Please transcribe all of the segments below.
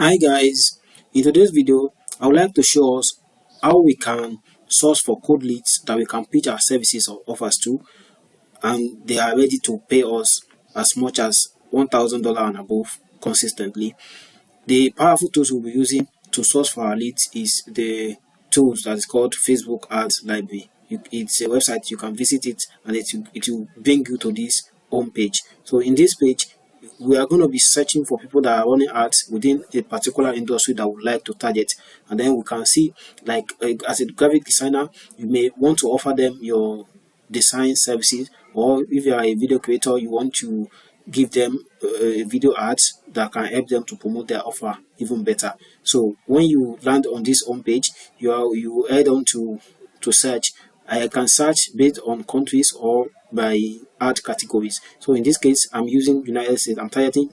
Hi guys, in today's video I would like to show us how we can source for cold leads that we can pitch our services or offers to, and they are ready to pay us as much as $1,000 and above consistently. The powerful tools we'll be using to source for our leads is the tools that is called Facebook Ads Library. It's a website, you can visit it and it will bring you to this home page. So in this page we are going to be searching for people that are running ads within a particular industry that we would like to target, and then we can see, like, as a graphic designer, you may want to offer them your design services, or if you are a video creator, you want to give them video ads that can help them to promote their offer even better. So when you land on this home page, you head on to search. I can search based on countries or by ad categories. So in this case, I'm using United States. I'm targeting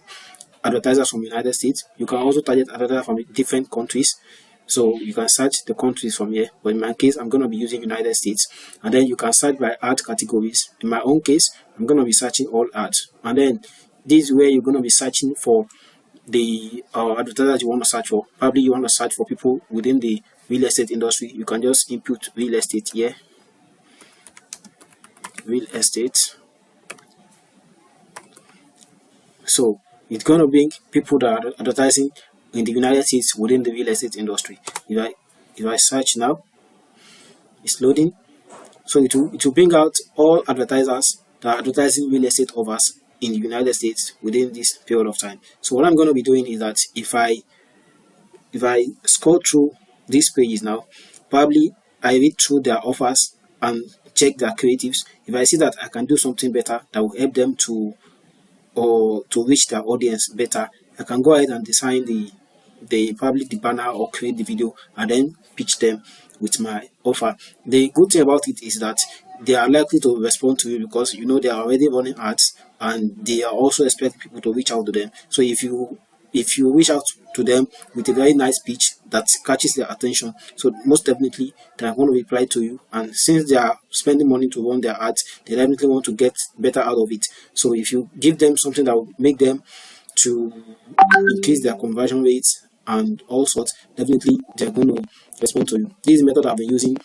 advertisers from United States. You can also target advertisers from different countries. So you can search the countries from here. But in my case, I'm going to be using United States. And then you can search by ad categories. In my own case, I'm going to be searching all ads. And then this is where you're going to be searching for the advertisers you want to search for. Probably you want to search for people within the real estate industry. You can just input real estate here. Real estate. So it's going to bring people that are advertising in the United States within the real estate industry. If I search now, it's loading. So it will bring out all advertisers that are advertising real estate offers in the United States within this period of time. So what I'm going to be doing is that if I scroll through these pages now, probably I read through their offers and check their creatives. If I see that I can do something better that will help them to reach their audience better, I can go ahead and design the probably the banner or create the video and then pitch them with my offer. The good thing about it is that they are likely to respond to you because you know they are already running ads and they are also expecting people to reach out to them. So if you reach out to them with a very nice pitch that catches their attention, so most definitely they are going to reply to you, and since they are spending money to run their ads, they definitely want to get better out of it. So if you give them something that will make them to increase their conversion rates and all sorts, definitely they're going to respond to you. This method I've been using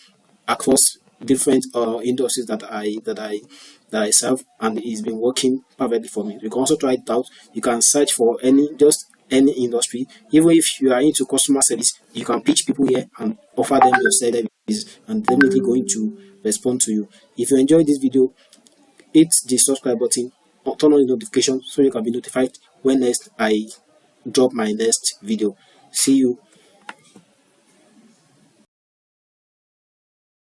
across different industries that I serve, and it's been working perfectly for me. You can also try it out. You can search for any industry. Even if you are into customer service, you can pitch people here and offer them your service, and definitely going to respond to you. If you enjoyed this video, hit the subscribe button, turn on the notification so you can be notified when next I drop my next video. See you.